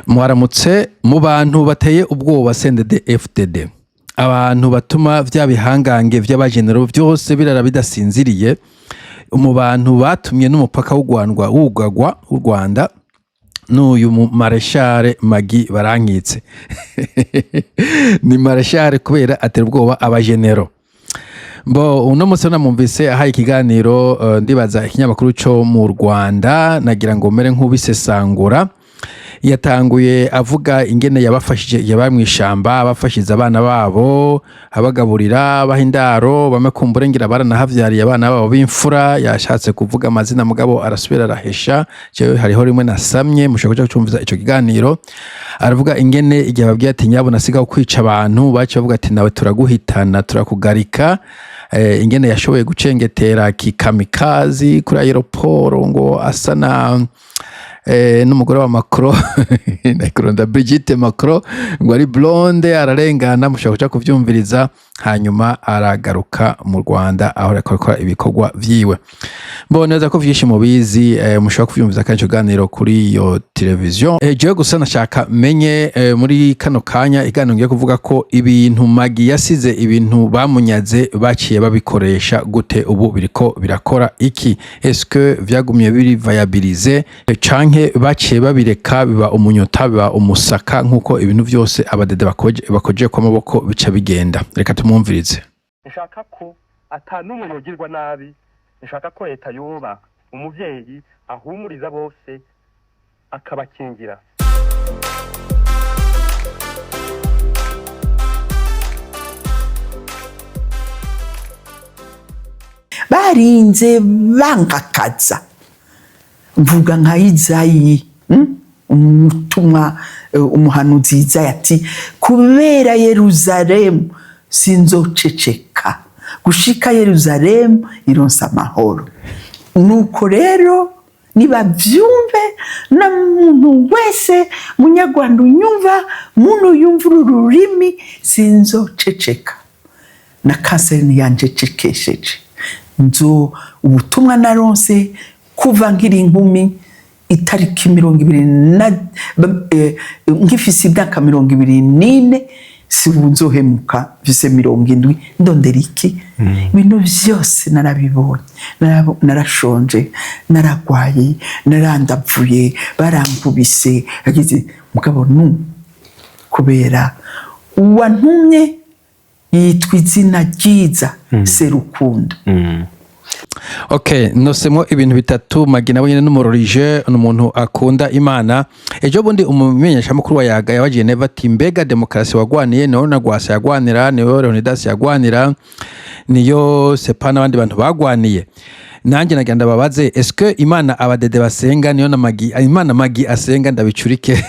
Mwaramutse mu bantu bateye ubwoba CNDD-FDD, abantu batuma vya bihangange vy'abajenero vyose birara bidasinziriye, mu bantu batumye n'umupaka w'u Rwanda n'uyu Marechal Maggie Barankitse. Ni Marechal kubera atera ubwoba abajenero. Uno munsi namumvise ahaye ikiganiro ndibaza ikinyamakuru cyo mu Rwanda, nagira ngo mere nk'ubisesangura. Yatanguye avuga ingene yabafashije yabamwishamba, abafashiza abana babo, abagaburira, bahindaro, bamekumbura baranahavyariye abana babo b'imfura. Yashatse kuvuga amazina mugabo arasubira arahesha. Jewe hariho rimwe nasamye mushaka kucumviza ico kiganiro. Aravuga ingene igihe babwiye ati nyabo nasiga kwica abantu, bace bavuga ati nawe turaguhitana turakugarika. Ingene yashoboye gucengetera kikamikazi kuri aeroport ngo asana n'umugore wa Macron nakuronda Brigitte Macron ngo ari blonde ararengana, mushaka kuvyumviriza hanyuma aragaruka mu Rwanda aho yakora ibikorwa vyiwe. Neza ko vyinshi mubizi, mushaka kuvyumviza kandi kiganiro kuri yo television. Je gusa nashaka menye muri kano kanya iganiro ngiye kuvuga ko ibintu Maggie yasize, ibintu bamunyaze baciye babikoresha gute, ubu biriko birakora iki? Est-ce que vyagumye biri viabiliser canke baciye babireka biba umunyota, biba umusaka nkuko ibintu vyose abadede bakoje kwa maboko bica bigenda? Reka tumwumvirize. Nshaka ko atanumwe yogirwa nabi, nshaka ko leta yoba umuvyeyi ahumuriza bose akabakingira. Barinze bankakaza, mvuga nka Izayi, umutumwa umuhanuzi Izayi ati kubera Yerusalemu sinzoceceka, gushika Yerusalemu ironsa amahoro. Nuko rero niba vyumve na muntu wese munyarwanda unyumva, muntu yumva ururimi, sinzoceceka na kanseri yanje cekesheje. Nzo ubutumwa naronse kuva nkiri inkumi itariki 20 nkifise imyaka 24 sibunzohemuka vise 70 ndondera iki. Ibintu vyose narabibonye, narashonje, naragwaye, narandapfuye, barankubise agize mugabo kubera uwantumye yitwa izina ryiza Serukundo. Okay, nosemo ibintu bitatu. Maggie nabo nyene n'umurorije, n'umuntu akunda Imana. Ejo bundi umumenyesha mukuru wa Yaga yabagiye neva ati mbega demokrasi wagwaniye niyo Nagwasa yagwanira, niyo Leonidas yagwanira, niyo Sepa n'abandi bantu bagwaniye? Nanjye nagenda babaze, est-ce que Imana abadede basenga niyo na Maggie, Imana Maggie asenga ndabicurike?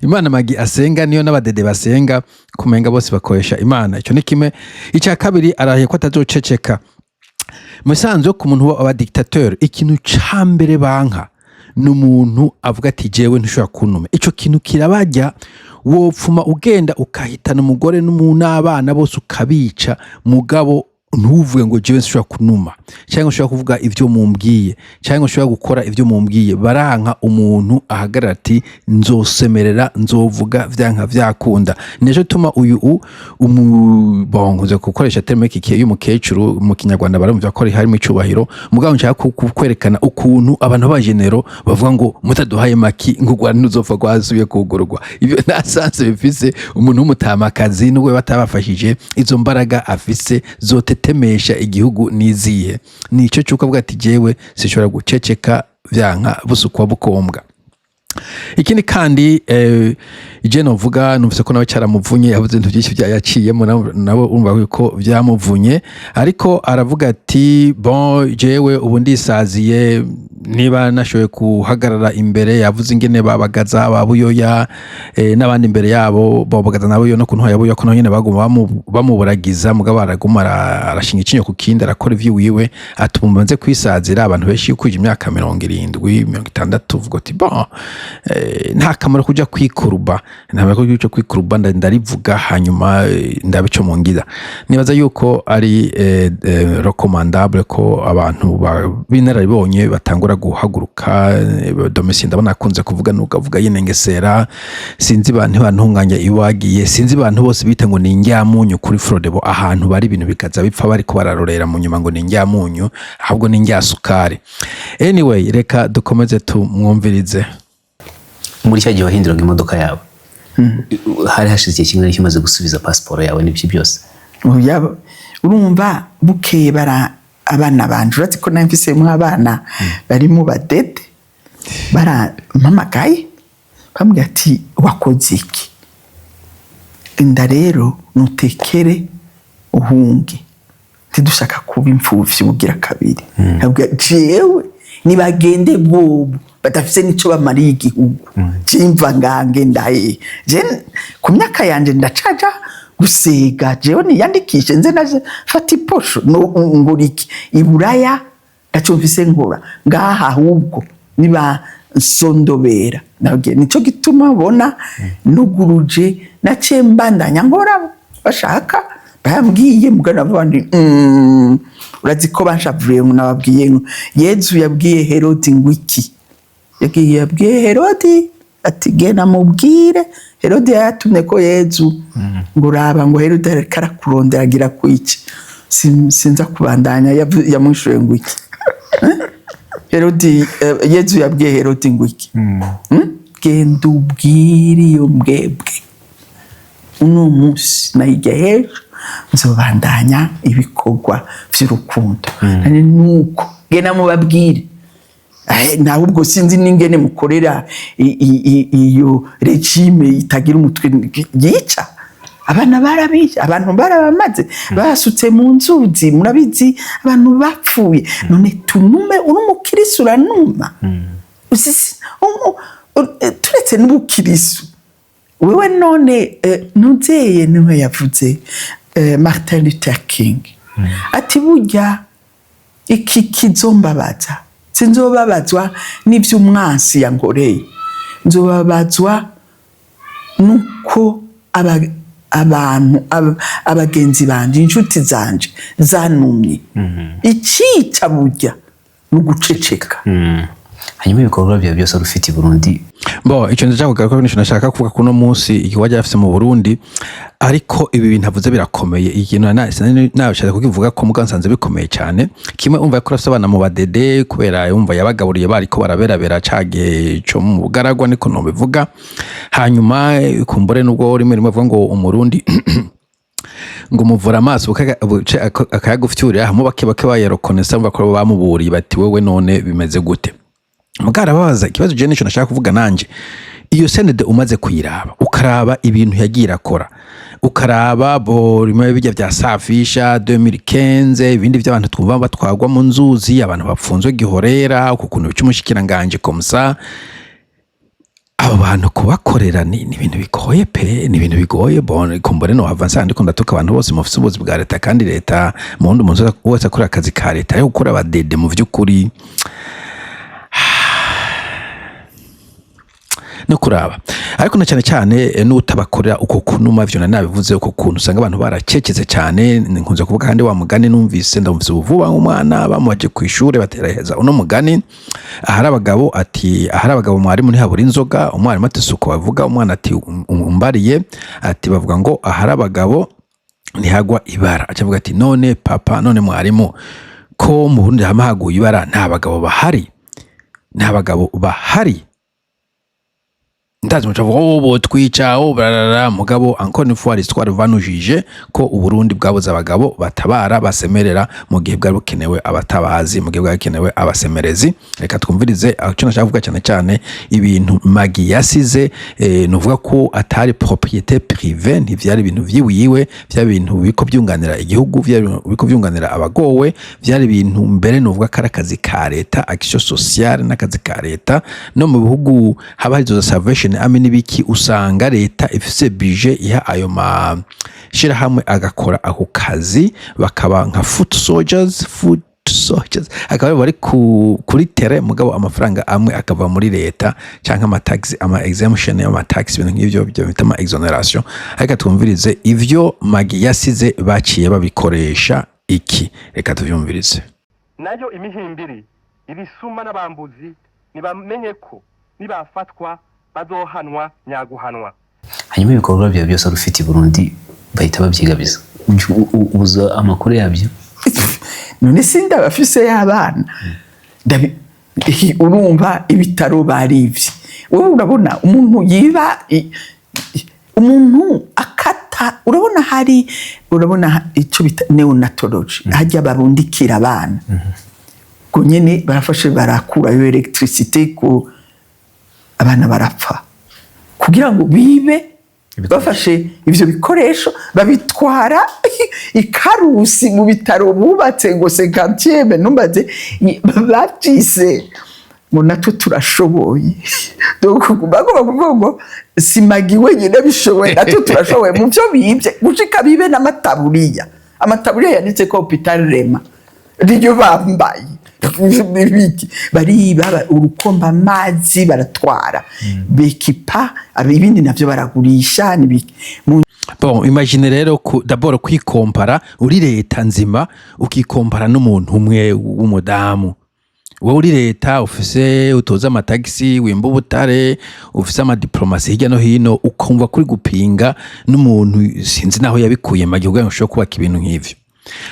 Imana Maggie asenga niyo n'abadede basenga? Kumenga bose bakoresha Imana. Ico ni kimwe. Icya kabiri, arahiye ko atazoceceka. Musanzo ku muntu wa dictateur, ikintu cambere banka n'umuntu avuga ati jewe ntushobora kunuma. Ico kintu kirabajya, wopfuma ugenda ukahitana umugore n'abana bose ukabica, mugabo ntuvuge ngo jewe nshobora kunuma, cyangwa nshobora kuvuga ivyo mumbwiye, cyangwa nshobora gukora ivyo mumbwiye. Baranka umuntu ahagarara ati nzosemerera, nzovuga vyanka vyakunda. Nejo tuma uyu umubongoze gukoresha terme kikiye y'umukecuru mu Kinyarwanda baramuvya ko harimo icubahiro, mugabo nshaka kwerekana ukuntu abantu b'abajenero bavuga ngo mutaduhaye maki ngo Rwanda ntuzopfa gwasubiye kugurwa. Ibyo nasanze bifise umuntu w'umutamakazi n'we batabafashije, izo mbaraga afise zote temesha igihugu niziye. Nico cyuko avuga ati jewe sishobora guceceka vyanka busukwa bukombwa. Ikindi kandi je novuga numvise ko nawe cyaramuvunye, yavuze ibintu byinshi byayaciyemo nabo urumva ko byamuvunye, ariko aravuga ati bon jewe ubu ndisaziye, niba nashoboye kuhagarara imbere. Yavuze ingene babagaza babuyoya n'abandi imbere yabo, babagaza nabuyo no kuntu yabuyo ko nyene baguma bamuburagiza, mugabo araguma arashinga icinyo ku kindi, arakora ivyiwiwe. Atumbanze kwisazira abantu benshi kuje imyaka 70 60 vuga ati bon nta kamaro kuja kwikuruba, nta cyo kwikuruba ndarivuga hanyuma ndabico mu ngira. Nibaza yuko ari recommandable ko abantu binarabonye batangura bashobora guhaguruka. Domisi ndabona akunze kuvuga nukavuga yinengesera, sinzi abantu bantunganya iwagiye, sinzi abantu bose bita ngo ni injyamunyu kuri Frodebo, ahantu bari ibintu bikaza bipfa bari ko bararorera mu nyuma ngo ni injyamunyu, ahubwo ni injyasukari. Anyway, reka dukomeze tumwumvirize. Muri cya gihe wahinduraga imodoka yawe, hari hashize igihe kingana kimaze gusubiza pasiporo yawe n'ibyo byose? Urumva bukeye bara abana banje, uretse ko namfisemo abana bari mu badede, barampamagaye bambwira ati wakoze iki? Inda rero nutekere uhunge, ntidushaka kuba imfuvyi bugira kabiri. Nabwo jewe nibagende bobo badafise nico bamariye igihugu, cimva ngange ndaye je ku myaka yanje ndacaja gusega, jewe niyandikishe nze naje fata iposho no nguriki iburaya ndacumvise nkora ngaha, ahubwo niba nsondobera nabwiye nico gituma bona nuguruje naciye mbandanya nkora bashaka bambwiye mugana bandi urazi ko banshavuye ngo nababwiye ngo Yezu yabwiye Herodi ngwiki, yabwiye Herodi ati gena mubwire. Herodi yatumye ko Yezu ngo uraba ngo Herodi karakurondera agira kwica, sinza kubandanya yamwishuye ngwiki. Herodi Yezu yabwiye Herodi ngwiki, genda ubwire iyo mbwebwe uno munsi nayijya hejuru nzobandanya ibikorwa vy'urukundo. Nuko gena mubabwire nawe ubwo sinzi n'ingene mukorera iyo regime itagira umutwe yica abana, barabiye abantu barabamaze basutse mu nzuzi, murabizi abantu bapfuye. None tunume uri umukirisu uranuma, turetse n'ubukirisu wewe. None nuzeye niwe yavuze Martin Luther King ati burya iki kizombabaza, sinzobabazwa n'ivyo umwansi yankoreye, nzobabazwa nuko abantu abagenzi banje, inshuti zanje zanumye. Icica burya n'uguceceka. Hanyuma ibikorwa byawe byose rufite i Burundi, icyo ndavuga ko nisho nashaka kuvuga kuno munsi ikiwaje afise mu Burundi, ariko ibi bintu avuze birakomeye. Ikintu nashaka kukivuga ko mugansanze bikomeye cyane. Kimwe umva ko afite mu badede kubera yumva yabagaburiye bariko baraberabera cage cyo mu bugaragwa, niko no bivuga. Hanyuma kumbure nubwo rimwe bavuga ngo umurundi ngo muvura amaso akayagufyurira hamwe bake bayerokonesa, umva ko bamuburiye bati wewe none bimeze gute. Mugara babaza ikibazo je nico nashaka kuvuga nanje. Iyo senede umaze kuyiraba ukaraba ibintu yagira akora, ukaraba rimwe bijya bya safisha 2015, ibindi by'abantu twumva batwagwa mu nzuzi, abantu bapfunzwe gihorera ukuntu bicumushikiranganje komsa, abo bantu kubakorera ni ibintu bigoye pe, ni ibintu bigoye. Kumbure no avansa ndiko ndatuka abantu bose mufite ubuzi bwa leta, kandi leta mu wundi muntu wese akora akazi ka leta yo gukora abadede mu vy'ukuri no kuraba. Ariko na cyane cyane n'utabakorera uko kunuma vyo nabivuze, uko kuntu usanga abantu barakekeze cyane. Nkunze kuvuga kandi wa mugani numvise ndumvise uvuba umwana bamubaje ku ishure bateraheza uno mugani, ahari abagabo mwarimu ntihabura inzoga, umwarimu ati suko bavuga, umwana ati umbariye, ati bavuga ngo ahari abagabo ntihagwa ibara. Acavuga ati none papa, none mwarimu, ko mu Burundi hamahaguye ibara nta bagabo bahari. Ndazi mucavuga bo twica barara mugabo encore une fois l'histoire vanujije ko Uburundi bwabuze abagabo batabara basemerera mu gihe bwari bukenewe abatabazi, mu gihe bwari bukenewe abasemerezi. Reka twumvirize cyo nashaka kuvuga cyane cyane ibintu Magi yasize. Nuvuga ko atari propriété privée, ntivyari ibintu vyiwiwe, vyari ibintu biko byunganira igihugu, biko byunganira abagowe, vyari ibintu mbere nuvuga karakazi ka leta, action sociale n'akazi ka leta. No mu bihugu haba hizo salvation n'ibiki usanga leta ifise budget iha ayo shira hamwe agakora ako kazi, bakaba nka foot soldiers akaba bari kuri tere, mugabo amafaranga amwe akava muri leta canke amataxi, exemption y'amataxi, ibintu nk'ivyo byo bita exoneration. Ariko twumvirize ivyo Magi yasize baciye babikoresha iki, reka tuvyumvirize. Nayo imihimbiri ibisuma n'abambuzi nibamenye ko nibafatwa bazohanwa nyaguhanwa. hanyuma ibikorwa byawe byose rufite i Burundi bahita babyigabiza ubuza amakuru yabyo none sinda bafise y'abana urumva ibitaro barivye wowe urabona umuntu yiba umuntu akata urabona ico bita neonatology hajya barundikira abana ko nyene barafashe barakura yo electricité ko abana barapfa kugira ngo bibe bafashe ivyo bikoresho babitwara ikarusi mu bitaro bubatse ngo 50e numbaze bavyise ngo natwe turashoboye donc bavuga ngo simagi wenyine bishoboye natwe turashoboye mu byo bibye gushika bibe n'amataburiya yanditse ko Hopital Rema ryo bambaye bariba urukomba amazi baratwara bekipa ibindi navyo baragurisha bon imagine rero d'abord kwikompara uri leta nzima ukikompara n'umuntu umwe w'umudamu wowe uri leta ufise utoza amatagisi wimba ubutare ufise amadiplomasi hirya no hino ukumva kuri gupinga n'umuntu sinzi naho yabikuye mu gihugu ushobora kubaka ibintu nk'ivyo.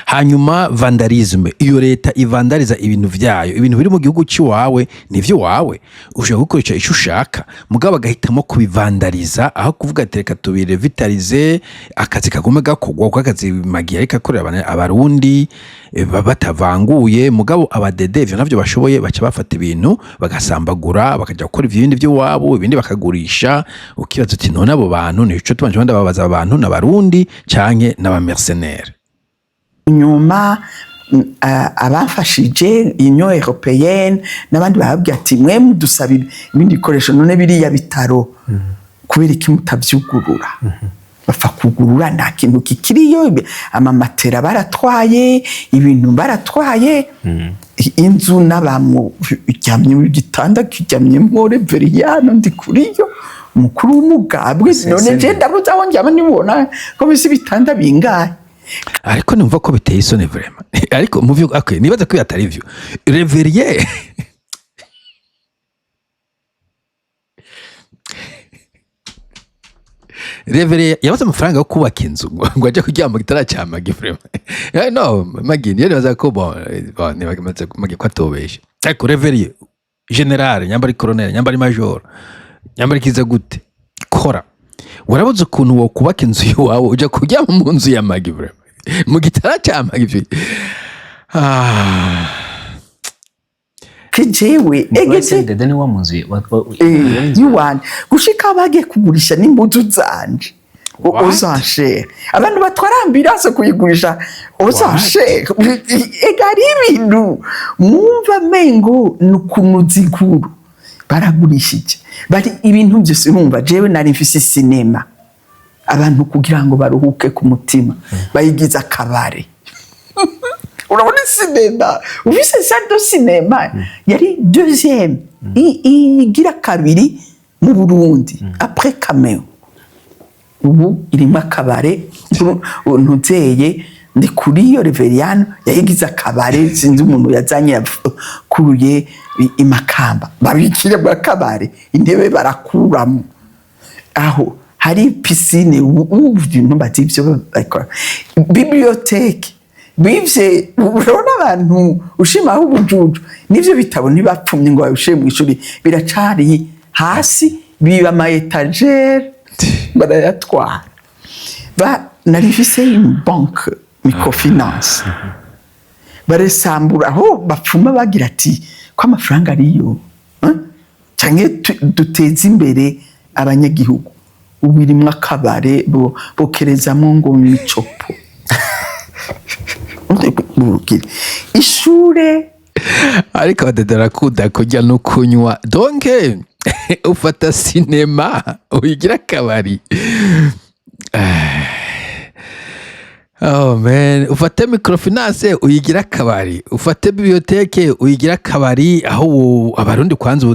Hanyuma vandalisme, iyo leta ivandariza ibintu vyayo, ibintu biri mu gihugu ciwawe nivyo wawe ushaka gukoresha ico ushaka mugabo agahitamo kubivandariza aho kuvuga ati reka tubirevitalize akazi kagume gakogwa kwa akazi magiye ariko akorera abarundi batavanguye mugabo abadede ivyo navyo bashoboye baca bafata ibintu bagasambagura bakaja gukora ibindi vyo wabo ibindi bakagurisha ukibaza uti none abo bantu nico tubanje banda babaza abantu n'abarundi canke n'aba mercenaires. Nyuma abafashije Union Européenne n'abandi bahabwiye ati mwe mudusaba ibindi bikoresho none biriya bitaro kubera iki mutavyugurura bafa kugurura nta kintu kikiriyo amamatera baratwaye ibintu baratwaye inzu n'abamwe iryamye mu gitanda kiryamye mu Reveriyano ndi kuriyo umukuru w'umugabwe none je ndabuza aho njyama nibona ko bisi bitanda bingahe ariko numva ko biteye isoni vraiment ariko mu vyo okay nibaza ko yatari vyo Reverier Reverier yabaza amafaranga yo kubaka inzu ngo aje kuryama gitara cya magi vraiment no magi niyo baza ko bon ni bagamaze magi kwatobesha ariko Reverier general nyambari colonel nyambari major nyambari kiza gute kora warabuze ukuntu wo kubaka inzu yawe uja kuryama mu nzu ya magi vraiment mu gitara cya magi kijewe egeze dede wa munzu yuwan gushika bagiye kugurisha n'imbuzu zanje uzashe abantu batwarambira so kuyigurisha uzashe egari ibintu mwumva mengo nukunuziguru baragurishije bari ibintu byose urumva jewe nari mfise cinema abantu kugira ngo baruhuke ku mutima bayigiza akabare urabona cinema ufise sando cinema yari deuxième igira kabiri mu Burundi après Cameo ubu irimo akabare ntuzeye ndi kuri iyo Reveriyano yayigize akabare sinzi umuntu yazanye kuruye imakamba babikire mu akabare intebe barakuramo aho hari piscine ibintu bativyo bakora bibliothèque bivye urabona abantu ushimaho ubujuju nivyo bitabo ntibapfumye ngo babishe mu ishuri biracari hasi biba ama etagere barayatwara narifise banque microfinance baresambura aho bapfuma bagira ati ko amafaranga ariyo canke duteza imbere abanyagihugu ubirimwe akabare bokerezamwo ngo micopo ishure ariko badedera kuda kujya no kunywa donc ufata cinema uyigira akabari oh man ufate microfinance uyigira akabari ufate bibliothèque uyigira akabari aho abarundi kwanza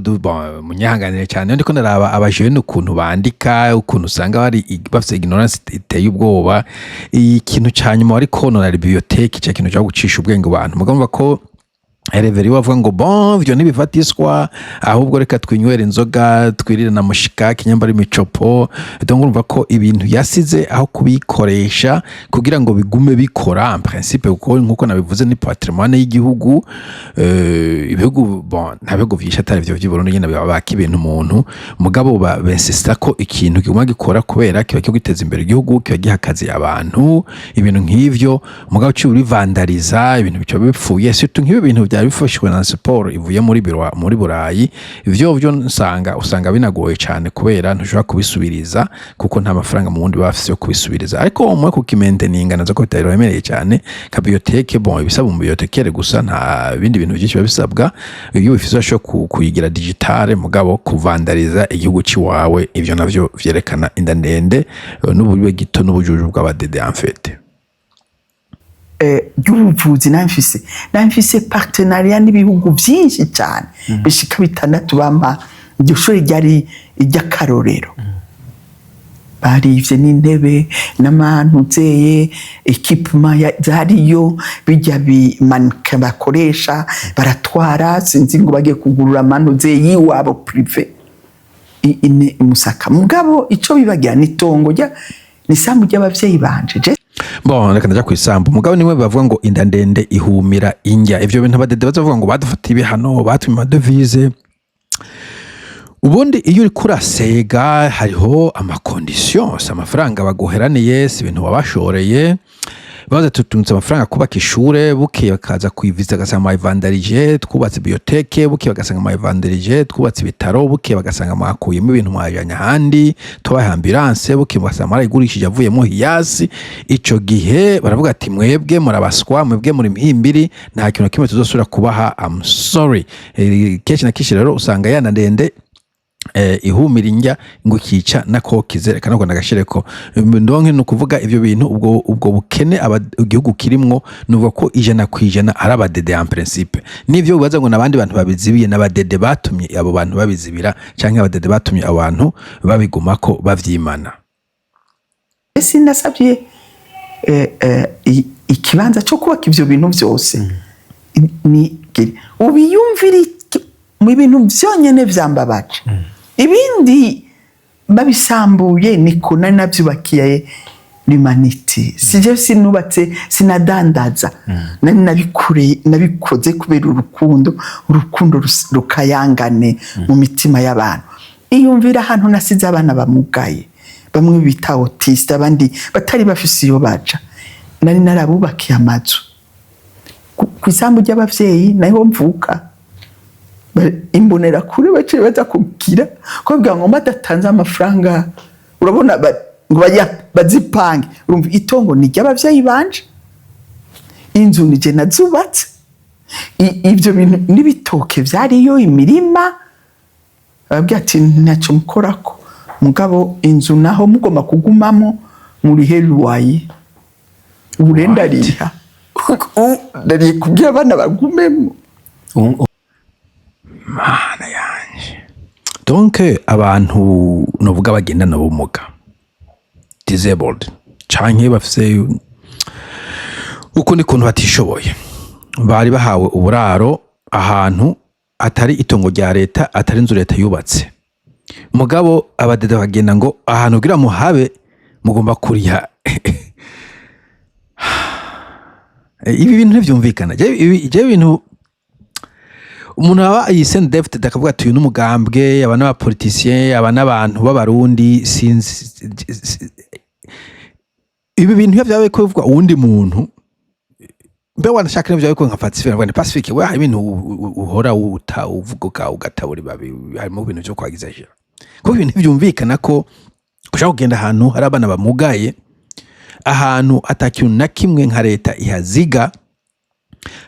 munyahanganire cyane ndiko naraba abajene ukuntu bandika ukuntu usanga bari bafite ignorance iteye ubwoba ikintu cyanyuma wari konona bibliothèque cya kintu cyo gucisha ubwenge abantu mugomba ko Reveri bavuga ngo bon byo ntibifatiswa ahubwo reka twinywera inzoga twirire na mushikaki nyambara imicopo donc urumva ko ibintu yasize aho kubikoresha kugira ngo bigume bikora en principe kuko nkuko nabivuze ni patrimoine y'igihugu ibihugu bon ntabego vyisha atari byo by'Uburundi nyine baka ibintu umuntu mugabo bensista ko ikintu kiguma gikora kubera kiba cyo giteza imbere igihugu kiba gihakazi abantu ibintu nk'ivyo mugabo cyo uri vandaliza ibintu bico bipfuye surtout nk'ibi bintu bifashwe na siporo ivuye muri Burayi ivyo usanga binagoye cyane kubera ntushobora kubisubiriza kuko nta mafaranga mu wundi bafise yo kubisubiriza ariko umwe kukimenteninga nazo ko bitaremereye cyane ka bibliothèque bon ibisaba mu bibliothèque gusa nta bindi bintu byinshi babisabwa iyo bifise cyo kuyigira digitale mugabo kuvandaliza igihugu ciwawe ivyo navyo vyerekana inda ndende n'uburyo gito n'ubujuju bw'abadede en fait y'ubuvuzi namfise partenariat n'ibihugu byinshi cyane bishika 6 bampa iryo shuri ryari iry'akarorero barivye n'intebe n'amantuzeye equipement zariyo bijya bimanika bakoresha baratwara sinzi ngo bagiye kugurura amantuzeye yiwabo privé Musaka mugabo ico bibagira nitongo ni sambu ry'abavyeyi banje bon reka ndaja kwisambu mugabo nimwe bavuga ngo inda ndende ihumira injya ivyo bintu abadede bazavuga ngo badufata ibihano batuma devise ubundi iyo uri kurasega hariho amaconditions amafaranga baguheraniye si ibintu wabashoreye baza tutunze amafaranga kubaka ishure buke bakaza kuyiviza gasanga mayvandarije twubatse bibliothèque buke bagasanga mayvandarije twubatse ibitaro buke bagasanga makuyemo ibintu mwajanye handi tubaha ambulance buke bagasanga marayigurishije avuyemo hiyasi ico gihe baravuga ati mwebwe murabaswa mwebwe muri mihimbiri nta kintu kimwe tuzosura kubaha I'm sorry keshi na kishi rero usanga yana ndende ihumira injya ngo kica nako kizerekana ko nagashireko ndonke no kuvuga ivyo bintu ubwo bukene igihugu kirimwo nuvuga ko 100% ari abadede en principe nivyo bibaza ngo nabandi bantu babizibiye nabadede batumye abo bantu babizibira canke abadede batumye abantu babigumako bavyimana ese nasabye ikibanza cyo kubaka ivyo bintu byose ni ubiyumvira mu bintu byonyene vyambabaje ibindi babisambuye niko nari navyubakiye l'humanité sije sinubatse sinadandaza nari nabikoze kubera urukundo rukayangane mu mitima y'abantu iyumvira ahantu nasize abana bamugaye bamwe bita autiste abandi batari bafise iyo baca nari narabubakiye amazu kwisambu ry'abavyeyi naho mvuka imbonera kure baciye baza kugira ko bwa ngo madatanze amafaranga urabona ngo bazipange urumva itongo ni ry'abavyeyi banje inzu nije nazubatse ivyo bintu n'ibitoke vyariyo imirima babwiye ati ntacyo mukorako mugabo inzu naho mugomba kugumamo muri heruwayi urenda riha ndari kugira abana bagumemo mana yanje donc abantu novuga bagenda n'ubumuga disabled canke bafise uko ni kuntu batishoboye bari bahawe uburaro ahantu atari itongo rya leta atari inzu leta yubatse mugabo abadede bagenda ngo ahantu ugira muhabe mugomba kuriha ibi bintu ntivyumvikana je ibintu umuntu aba yisende David akavuga ati uyu n'umugambwe aba n'abapoliticiens aba n'abantu b'abarundi sinzi ibi bintu byabaye ko bivuga uwundi muntu mbe wanashaka n'ibyo byabaye ko nka Pacifique we hari ibintu uhora uvuga ugatabura babi harimo ibintu byo kwagiza jera ko ibintu byumvikana ko ushaka kugenda ahantu hari abana bamugaye ahantu atakintu na kimwe nka leta ihaziga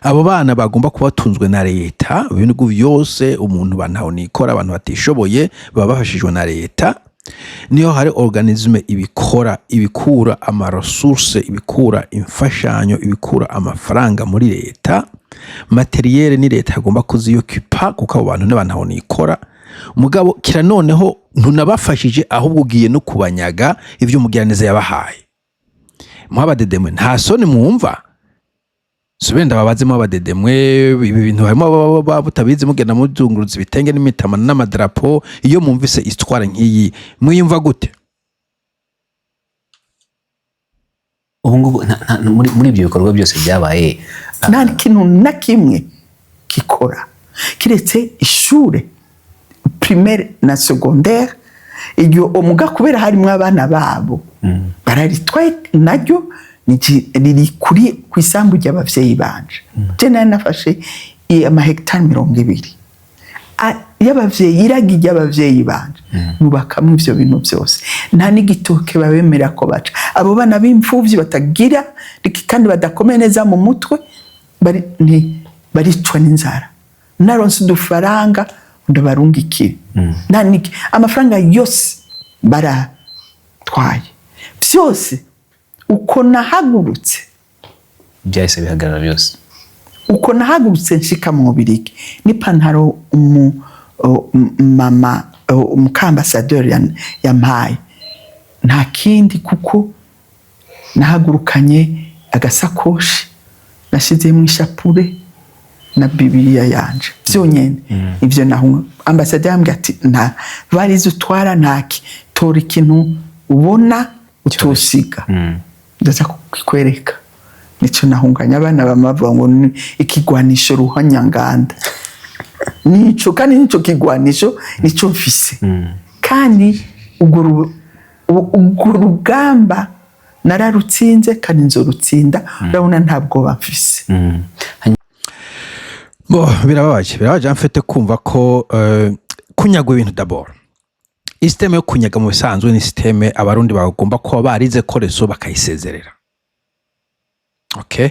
abo bana bagomba kuba batunzwe na leta ibintu byose umuntu bantaho nikora abantu batishoboye baba bafashijwe na leta niyo hari organisme ibikura ama resources ibikura imfashanyo ibikura amafaranga muri leta materiel ni leta agomba kuziyokupa kuko abo bantu n'abantaho nikora umugabo kira noneho ntunabafashije ahubwo ugiye no kubanyaga ivyo umugiraneza yabahaye muhabadedemwe nta soni mwumva subenda babazemo abadedemwe ibi bintu harimo butabizi mugenda muzunguruza ibitenge n'imitamana n'amadrapo iyo mumvise histoire nk'iyi mwiyumva gute ubu ngubu muri ibyo bikorwa byose byabaye nta kintu na kimwe gikora kiretse ishure primaire na secondaire iryo omuga kubera harimo abana babo bararitwaye naryo riri kuri kwisambu ry'abavyeyi banje je nari nafashe amahegitari 200 y'abavyeyi iragi ry'abavyeyi banje mubakamwe ivyo bintu byose nta n'igitoke babemera ko baca abo bana b'imfuvyi batagira kandi badakomeye neza mu mutwe baricwa n'inzara naronse udufaranga ndabarungikira ntaniki amafaranga yose baratwaye byose uko nahagurutse byahise bihagarara byose uko nahagurutse nshika mu Bubirigi n'ipantaro mama umukambassadeur yampaye nta kindi kuko nahagurukanye agasakoshi nashizemo ishapure na Bibiliya yanje byonyene ivyo naho ambassadeur yambwiye ati nta barizo utwara ntaki tora ikintu ubona utusiga ndaza kukwereka nico nahunganya abana bamavuga ngo ikigwanisho ruhanyanganda nico kandi nico kigwanisho nico mfise kandi ubwo rugamba nararutsinze kandi nzorutsinda urabona ntabwo bamfise birababaje mfite kumva ko kunyagwa ibintu d'abord systeme yo kunyaga mu bisanzwe ni systeme abarundi bagomba kuba barize korezo bakayisezerera okay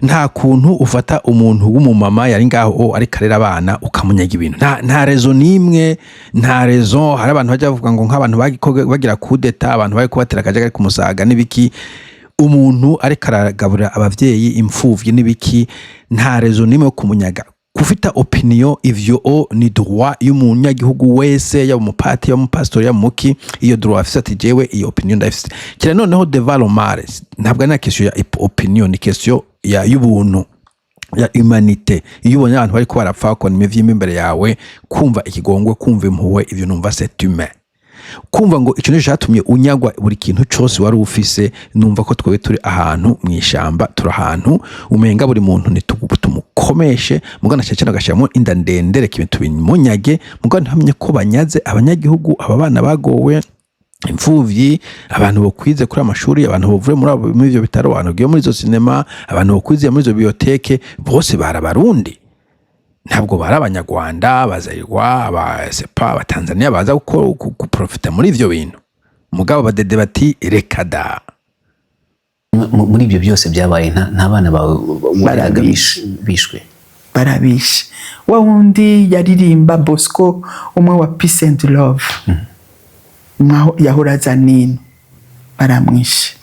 nta kuntu ufata umuntu w'umumama yari ngaho ari karera abana ukamunyaga ibintu nta rezo nimwe nta rezo hari abantu bajya bavuga ngo nk'abantu bagira kudeta abantu bari kubatera akajagari kumusaga n'ibiki umuntu ari karagabura abavyeyi imfuvyi n'ibiki nta rezo nimwe yo kumunyaga kufita opinion ivyo ni droit y'umunyagihugu wese ya umupati ya umupastor ya muki iyo droit afite ati jewe iyo opinion ndafite kira noneho devalo mares ntabwo ari question ya opinion ni question ya y'ubuntu ya humanité iyo ubonye abantu bari ko barapfa ko nimevye imbere yawe kumva ikigongwe kumva impuwe ivyo numva c'est humain kumva ngo ikintu cyatumye unyagwa buri kintu cyose wari ufise numva ko twe turi ahantu mwishamba turi ahantu umenga buri muntu tumukomeshe mugana cyane agashiramo inda ndendere ibintu bimunyage mugana ntamenye ko banyaze abanyagihugu aba bana bagowe imfuvyi abantu bokwize kuri amashuri abantu bovure muri ivyo bitaro abantu giye muri zo cinema abantu bokwize muri zo biblioteke bose barabarundi ntabwo bari abanyarwanda bazayirwa abasepa abatanzania baza guprofita muri ivyo bintu mugabo badede bati rekada muri ibyo byose byabaye nta bana bawe bishwe barabishe wa wundi yaririmba Bosco umwe wa Peace and Love yahora Zanino baramwishe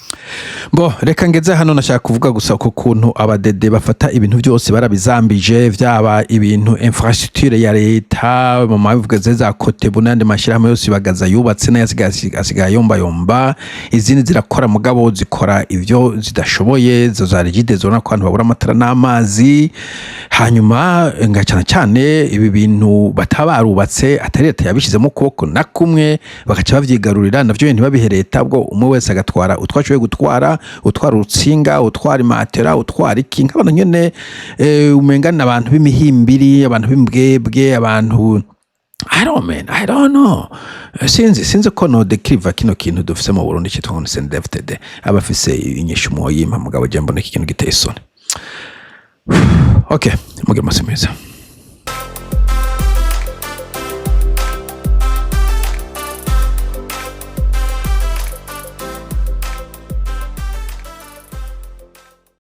reka ngeze hano nashaka kuvuga gusa ko kuntu abadede bafata ibintu byose barabizambije vyaba ibintu infrastructure ya leta mu mavuga za kote bunande mashirahamwe yose bagaza yubatse na yasigaye yomba izindi zirakora mugabo zikora ivyo zidashoboye zo za rigide zona ko abantu babura amatara n'amazi hanyuma ngacana cyane ibi bintu batabarubatse atari leta yabishizemo kuboko na kumwe bakaca bavyigarurira navyo ntibabihereta bwo umwe wese agatwara utwashoboye gutwara urutsinga utwara imatera utwara iki nk'abantu nyene umengana abantu b'imihimbiri abantu b'imbwebwe abantu I don't know sinzi ko no declive kino kintu dufise mu Burundi cyitwa ngo CNDD-FDD abafise inyishu mu yimpa mugabo je mbona iki kintu giteye isoni okay muge masemeza